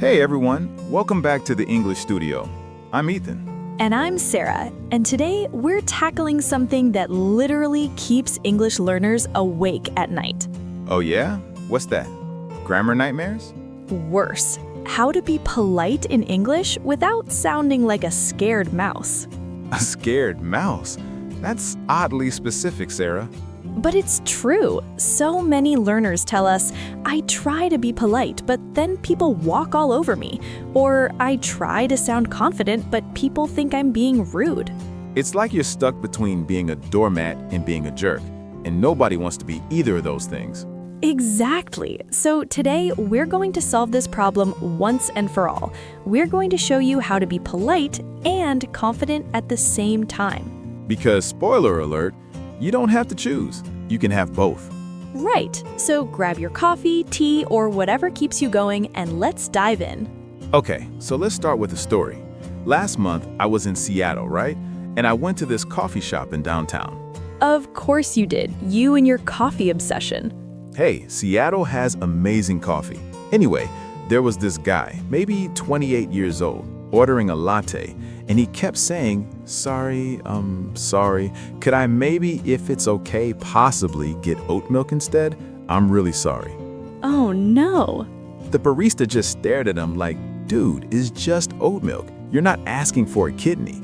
Hey everyone, welcome back to the English Studio. I'm Ethan. And I'm Sarah, and today we're tackling something that literally keeps English learners awake at night. Oh yeah? What's that? Grammar nightmares? Worse, how to be polite in English without sounding like a scared mouse. A scared mouse? That's oddly specific, Sarah. But it's true. So many learners tell us, I try to be polite, but then people walk all over me. Or I try to sound confident, but people think I'm being rude. It's like you're stuck between being a doormat and being a jerk, and nobody wants to be either of those things. Exactly. So today, we're going to solve this problem once and for all. We're going to show you how to be polite and confident at the same time. Because, spoiler alert, you don't have to choose. You can have both. Right. So grab your coffee, tea, or whatever keeps you going, and let's dive in. Okay, so let's start with a story. Last month, I was in Seattle, right? And I went to this coffee shop in downtown. Of course you did. You and your coffee obsession. Hey, Seattle has amazing coffee. Anyway, there was this guy, maybe 28 years old, ordering a latte, and he kept saying, sorry, could I maybe, if it's okay, possibly get oat milk instead? I'm really sorry. Oh no. The barista just stared at him like, dude, it's just oat milk. You're not asking for a kidney.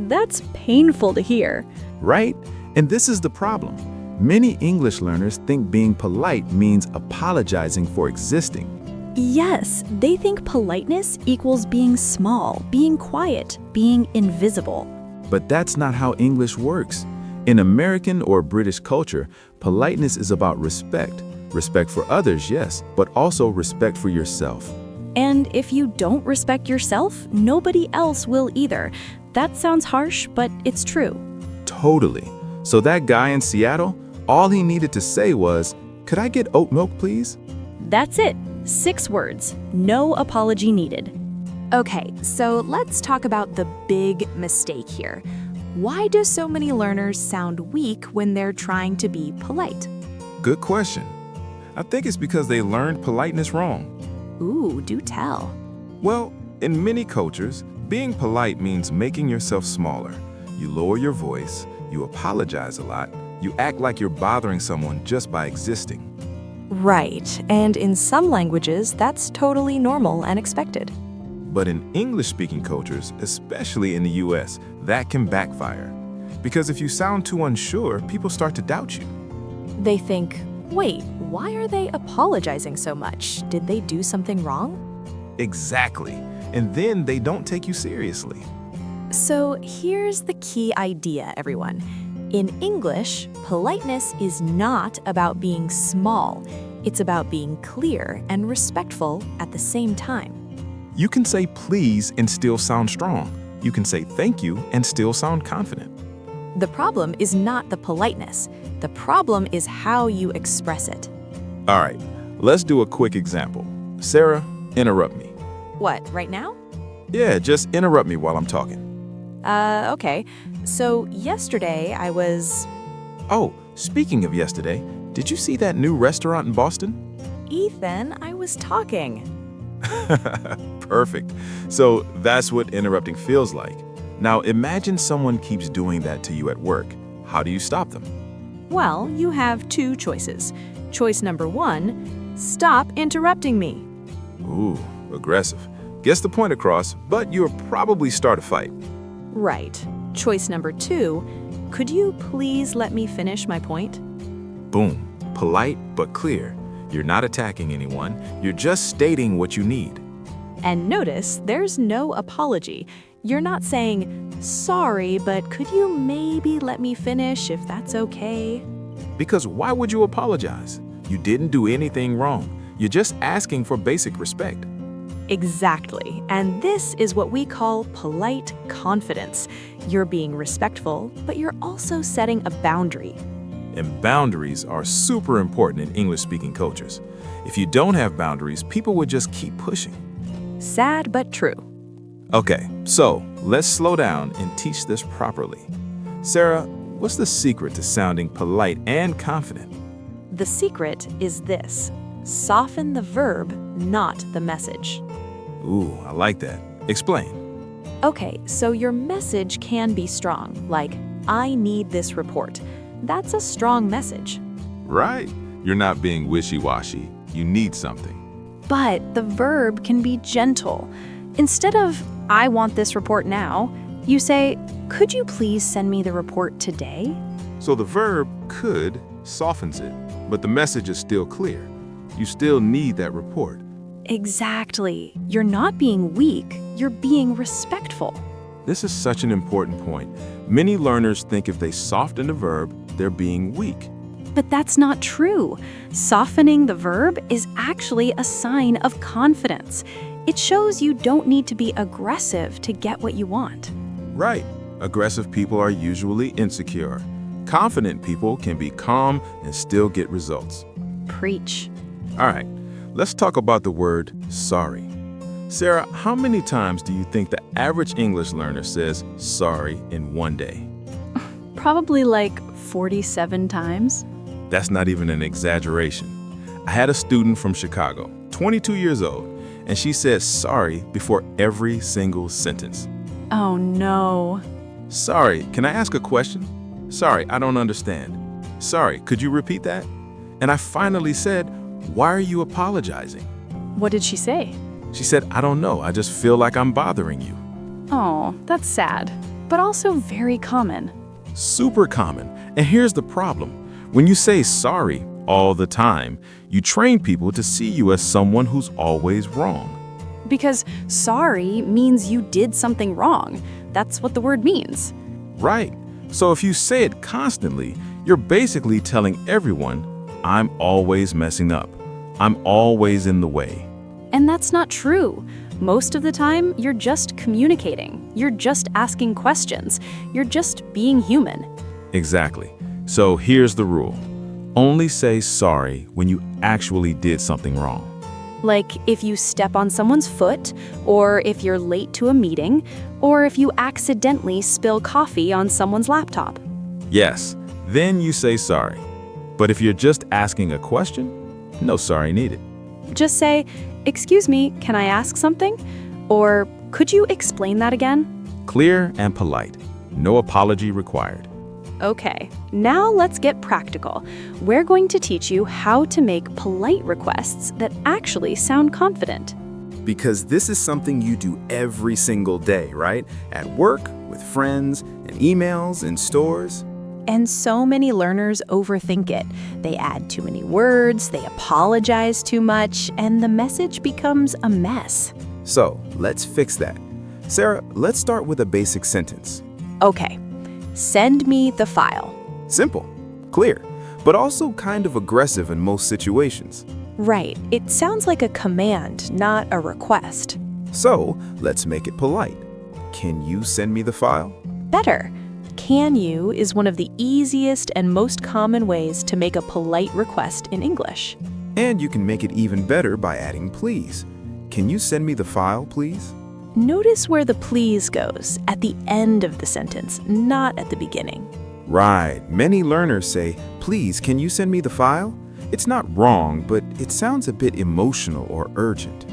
That's painful to hear. Right? And this is the problem. Many English learners think being polite means apologizing for existing. Yes, they think politeness equals being small, being quiet, being invisible. But that's not how English works. In American or British culture, politeness is about respect. Respect for others, yes, but also respect for yourself. And if you don't respect yourself, nobody else will either. That sounds harsh, but it's true. Totally. So that guy in Seattle, all he needed to say was, could I get oat milk, please? That's it. 6 words. No apology needed. Okay, so let's talk about the big mistake here. Why do so many learners sound weak when they're trying to be polite? Good question. I think it's because they learned politeness wrong. Ooh, do tell. Well, in many cultures, being polite means making yourself smaller. You lower your voice, you apologize a lot, you act like you're bothering someone just by existing. Right, and in some languages, that's totally normal and expected. But in English-speaking cultures, especially in the US, that can backfire. Because if you sound too unsure, people start to doubt you. They think, wait, why are they apologizing so much? Did they do something wrong? Exactly. And then they don't take you seriously. So here's the key idea, everyone. In English, politeness is not about being small. It's about being clear and respectful at the same time. You can say please and still sound strong. You can say thank you and still sound confident. The problem is not the politeness. The problem is how you express it. All right, let's do a quick example. Sarah, interrupt me. What, right now? Yeah, just interrupt me while I'm talking. Okay. So yesterday I was... Oh, speaking of yesterday, did you see that new restaurant in Boston? Ethan, I was talking. Perfect. So that's what interrupting feels like. Now imagine someone keeps doing that to you at work. How do you stop them? Well, you have 2 choices. Choice number 1, stop interrupting me. Ooh, aggressive. Gets the point across, but you'll probably start a fight. Right. Choice number 2, could you please let me finish my point? Boom. Polite but clear. You're not attacking anyone. You're just stating what you need. And notice there's no apology. You're not saying, sorry, but could you maybe let me finish if that's okay? Because why would you apologize? You didn't do anything wrong. You're just asking for basic respect. Exactly. And this is what we call polite confidence. You're being respectful, but you're also setting a boundary. And boundaries are super important in English-speaking cultures. If you don't have boundaries, people would just keep pushing. Sad but true. Okay, so let's slow down and teach this properly. Sarah, what's the secret to sounding polite and confident? The secret is this: soften the verb, not the message. Ooh, I like that. Explain. Okay, so your message can be strong, like, I need this report. That's a strong message. Right. You're not being wishy-washy. You need something. But the verb can be gentle. Instead of, I want this report now, you say, could you please send me the report today? So the verb could softens it, but the message is still clear. You still need that report. Exactly. You're not being weak, you're being respectful. This is such an important point. Many learners think if they soften the verb, they're being weak. But that's not true. Softening the verb is actually a sign of confidence. It shows you don't need to be aggressive to get what you want. Right. Aggressive people are usually insecure. Confident people can be calm and still get results. Preach. All right, let's talk about the word sorry. Sarah, how many times do you think the average English learner says sorry in one day? Probably like 47 times. That's not even an exaggeration. I had a student from Chicago, 22 years old, and she said sorry before every single sentence. Oh no. Sorry, can I ask a question? Sorry, I don't understand. Sorry, could you repeat that? And I finally said, why are you apologizing? What did she say? She said, I don't know, I just feel like I'm bothering you. Oh, that's sad, but also very common. Super common. And here's the problem. When you say sorry all the time, you train people to see you as someone who's always wrong. Because sorry means you did something wrong. That's what the word means. Right. So if you say it constantly, you're basically telling everyone, I'm always messing up. I'm always in the way. And that's not true. Most of the time, you're just communicating. You're just asking questions. You're just being human. Exactly. So here's the rule. Only say sorry when you actually did something wrong. Like if you step on someone's foot, or if you're late to a meeting, or if you accidentally spill coffee on someone's laptop. Yes, then you say sorry. But if you're just asking a question, no sorry needed. Just say, excuse me, can I ask something? Or could you explain that again? Clear and polite. No apology required. Okay, now let's get practical. We're going to teach you how to make polite requests that actually sound confident. Because this is something you do every single day, right? At work, with friends, and emails, in stores. And so many learners overthink it. They add too many words, they apologize too much, and the message becomes a mess. So, let's fix that. Sarah, let's start with a basic sentence. Okay, send me the file. Simple, clear, but also kind of aggressive in most situations. Right, it sounds like a command, not a request. So, let's make it polite. Can you send me the file? Better. Can you is one of the easiest and most common ways to make a polite request in English. And you can make it even better by adding please. Can you send me the file, please? Notice where the please goes, at the end of the sentence, not at the beginning. Right. Many learners say, please, can you send me the file? It's not wrong, but it sounds a bit emotional or urgent.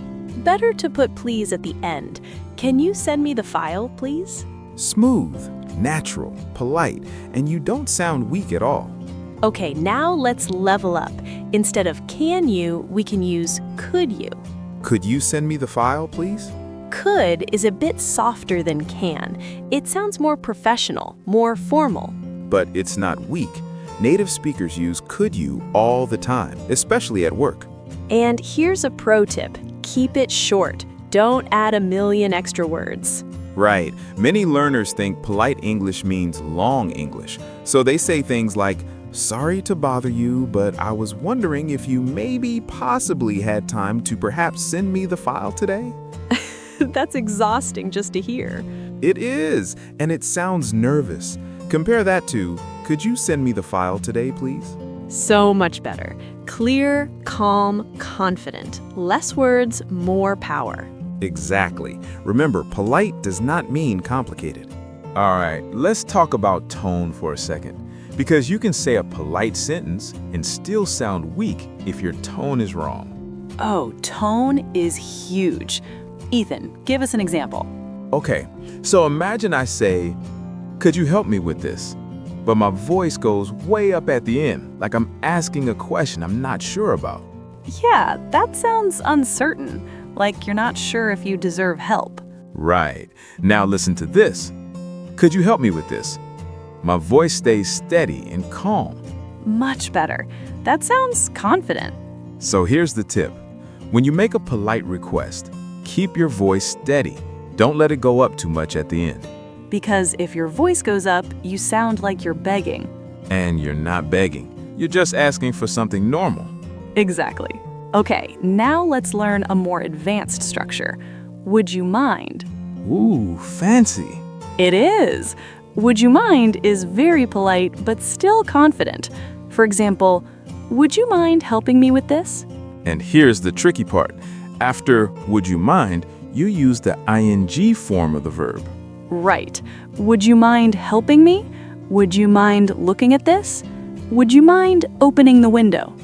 Better to put please at the end. Can you send me the file, please? Smooth, natural, polite, and you don't sound weak at all. Okay, now let's level up. Instead of can you, we can use could you. Could you send me the file, please? Could is a bit softer than can. It sounds more professional, more formal. But it's not weak. Native speakers use could you all the time, especially at work. And here's a pro tip. Keep it short. Don't add a million extra words. Right. Many learners think polite English means long English. So they say things like, sorry to bother you, but I was wondering if you maybe possibly had time to perhaps send me the file today? That's exhausting just to hear. It is, and it sounds nervous. Compare that to, could you send me the file today, please? So much better. Clear, calm, confident. Less words, more power. Exactly. Remember, polite does not mean complicated. All right, let's talk about tone for a second. Because you can say a polite sentence and still sound weak if your tone is wrong. Oh, tone is huge. Ethan, give us an example. Okay, so imagine I say, could you help me with this? But my voice goes way up at the end, like I'm asking a question I'm not sure about. Yeah, that sounds uncertain, like you're not sure if you deserve help. Right. Now listen to this. Could you help me with this? My voice stays steady and calm. Much better. That sounds confident. So here's the tip. When you make a polite request, keep your voice steady. Don't let it go up too much at the end. Because if your voice goes up, you sound like you're begging. And you're not begging. You're just asking for something normal. Exactly. Okay, now let's learn a more advanced structure. Would you mind? Ooh, fancy. It is. Would you mind is very polite but still confident. For example, would you mind helping me with this? And here's the tricky part. After would you mind, you use the ing form of the verb. Right. Would you mind helping me? Would you mind looking at this? Would you mind opening the window?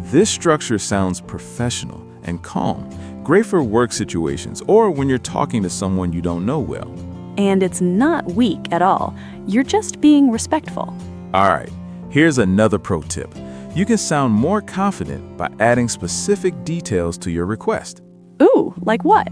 This structure sounds professional and calm, great for work situations or when you're talking to someone you don't know well. And it's not weak at all. You're just being respectful. All right, here's another pro tip. You can sound more confident by adding specific details to your request, Ooh, like what?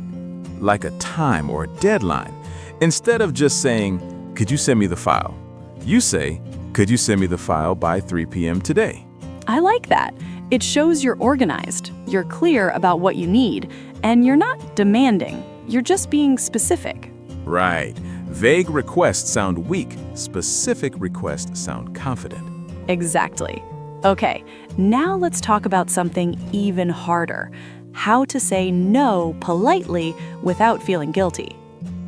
like a time or a deadline. Instead of just saying, could you send me the file? You say, could you send me the file by 3 p.m. today? I like that. It shows you're organized, you're clear about what you need, and you're not demanding. You're just being specific. Right. Vague requests sound weak. Specific requests sound confident. Exactly. Okay, now let's talk about something even harder. How to say no politely without feeling guilty.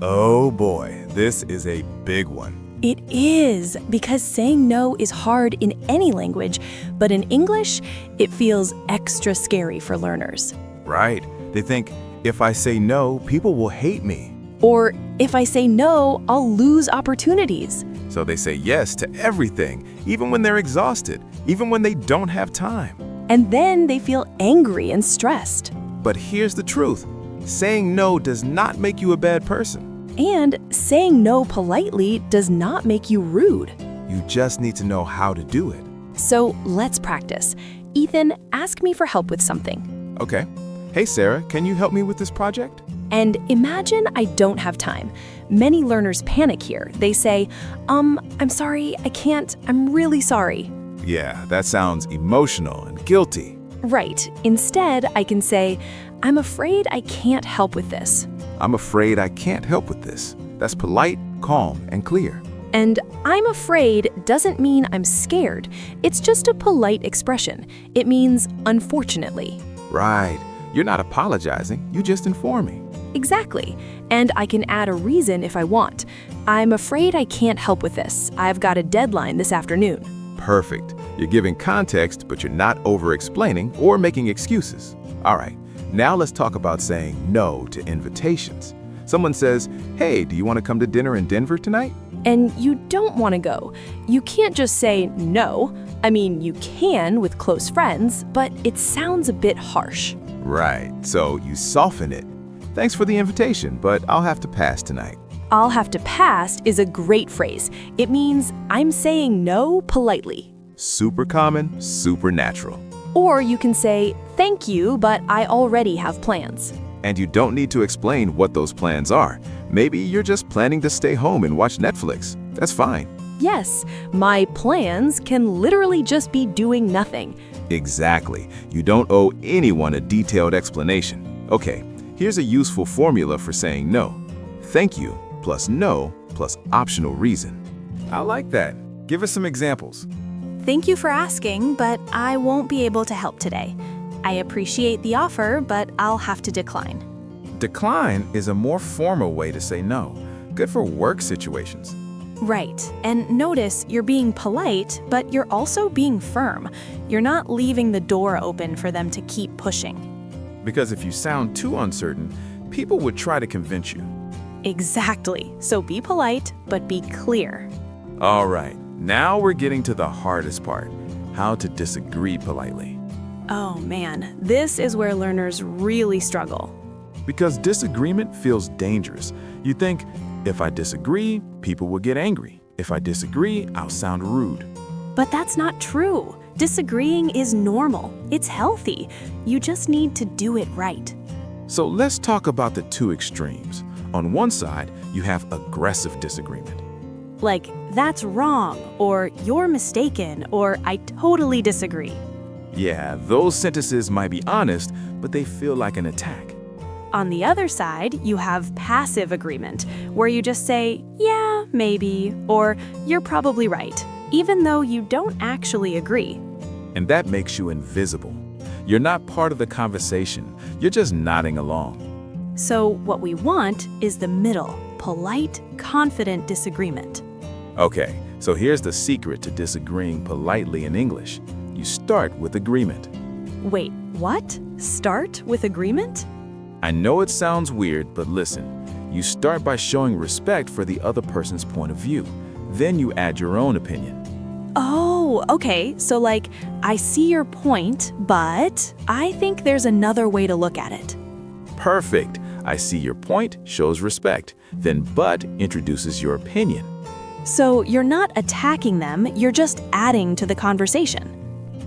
Oh boy, this is a big one. It is, because saying no is hard in any language, but in English, it feels extra scary for learners. Right. They think, if I say no, people will hate me. Or, if I say no, I'll lose opportunities. So they say yes to everything, even when they're exhausted, even when they don't have time. And then they feel angry and stressed. But here's the truth. Saying no does not make you a bad person. And saying no politely does not make you rude. You just need to know how to do it. So let's practice. Ethan, ask me for help with something. Okay. Hey, Sarah, can you help me with this project? And imagine I don't have time. Many learners panic here. They say, I'm sorry, I can't, I'm really sorry. Yeah, that sounds emotional and guilty. Right. Instead, I can say, I'm afraid I can't help with this. I'm afraid I can't help with this. That's polite, calm, and clear. And I'm afraid doesn't mean I'm scared. It's just a polite expression. It means unfortunately. Right. You're not apologizing, you just informing. Exactly. And I can add a reason if I want. I'm afraid I can't help with this. I've got a deadline this afternoon. Perfect. You're giving context, but you're not over-explaining or making excuses. All right, now let's talk about saying no to invitations. Someone says, hey, do you want to come to dinner in Denver tonight? And you don't want to go. You can't just say no. I mean, you can with close friends, but it sounds a bit harsh. Right, so you soften it. Thanks for the invitation, but I'll have to pass tonight. I'll have to pass is a great phrase. It means I'm saying no politely. Super common, super natural. Or you can say, thank you, but I already have plans. And you don't need to explain what those plans are. Maybe you're just planning to stay home and watch Netflix. That's fine. Yes, my plans can literally just be doing nothing. Exactly. You don't owe anyone a detailed explanation. Okay, here's a useful formula for saying no. Thank you plus no plus optional reason. I like that. Give us some examples. Thank you for asking, but I won't be able to help today. I appreciate the offer, but I'll have to decline. Decline is a more formal way to say no. Good for work situations. Right. And notice you're being polite, but you're also being firm. You're not leaving the door open for them to keep pushing. Because if you sound too uncertain, people would try to convince you. Exactly. So be polite, but be clear. All right, now we're getting to the hardest part, how to disagree politely. Oh man, this is where learners really struggle. Because disagreement feels dangerous. You think, if I disagree, people will get angry. If I disagree, I'll sound rude. But that's not true. Disagreeing is normal. It's healthy. You just need to do it right. So let's talk about the two extremes. On one side, you have aggressive disagreement. Like, that's wrong, or you're mistaken, or I totally disagree. Yeah, those sentences might be honest, but they feel like an attack. On the other side, you have passive agreement, where you just say, yeah, maybe, or you're probably right, even though you don't actually agree. And that makes you invisible. You're not part of the conversation. You're just nodding along. So what we want is the middle, polite, confident disagreement. Okay, so here's the secret to disagreeing politely in English. You start with agreement. Wait, what? Start with agreement? I know it sounds weird, but listen. You start by showing respect for the other person's point of view. Then you add your own opinion. Oh, okay. So like, I see your point, but I think there's another way to look at it. Perfect. I see your point shows respect. Then but introduces your opinion. So you're not attacking them, you're just adding to the conversation.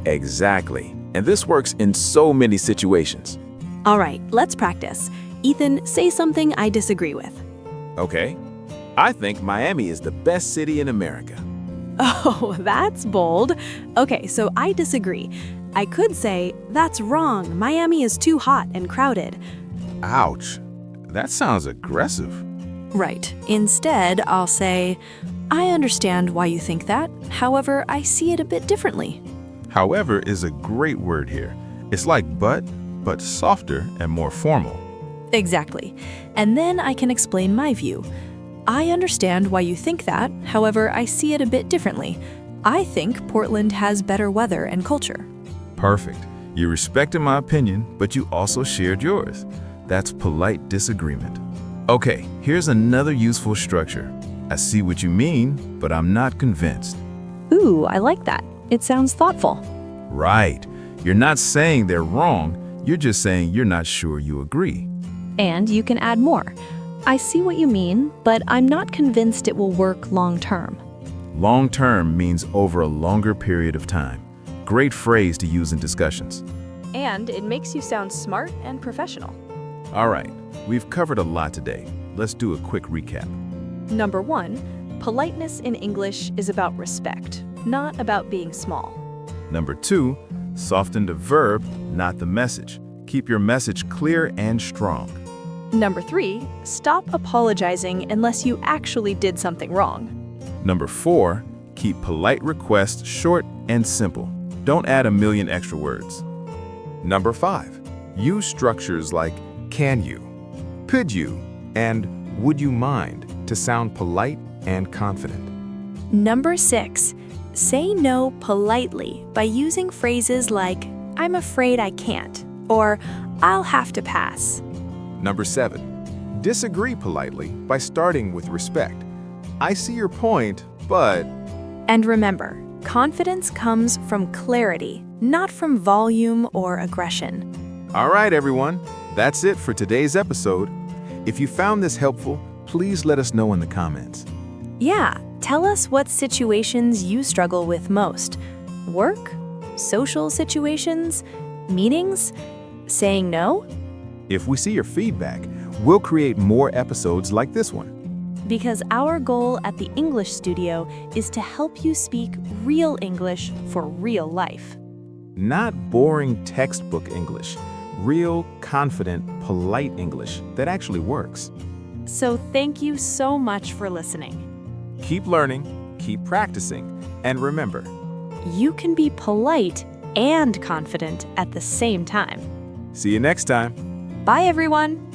Exactly. And this works in so many situations. All right, let's practice. Ethan, say something I disagree with. Okay. I think Miami is the best city in America. Oh, that's bold. Okay, so I disagree. I could say, that's wrong. Miami is too hot and crowded. Ouch. That sounds aggressive. Right. Instead, I'll say, I understand why you think that. However, I see it a bit differently. However is a great word here. It's like but softer and more formal. Exactly. And then I can explain my view. I understand why you think that. However, I see it a bit differently. I think Portland has better weather and culture. Perfect. You respected my opinion, but you also shared yours. That's polite disagreement. Okay, here's another useful structure. I see what you mean, but I'm not convinced. Ooh, I like that. It sounds thoughtful. Right. You're not saying they're wrong, you're just saying you're not sure you agree. And you can add more. I see what you mean, but I'm not convinced it will work long term. Long term means over a longer period of time. Great phrase to use in discussions. And it makes you sound smart and professional. All right, we've covered a lot today. Let's do a quick recap. Number 1, politeness in English is about respect, not about being small. Number 2, soften the verb, not the message. Keep your message clear and strong. Number 3, stop apologizing unless you actually did something wrong. Number 4, keep polite requests short and simple. Don't add a million extra words. Number 5, use structures like can you, could you, and would you mind to sound polite and confident. Number 6, say no politely by using phrases like, I'm afraid I can't, or I'll have to pass. Number 7, disagree politely by starting with respect. I see your point, but... And remember, confidence comes from clarity, not from volume or aggression. All right, everyone. That's it for today's episode. If you found this helpful, please let us know in the comments. Yeah, tell us what situations you struggle with most. Work? Social situations? Meetings? Saying no? If we see your feedback, we'll create more episodes like this one. Because our goal at the English Studio is to help you speak real English for real life. Not boring textbook English, real, confident, polite English that actually works. So thank you so much for listening. Keep learning, keep practicing, and remember, You can be polite and confident at the same time. see you next time. Bye, everyone!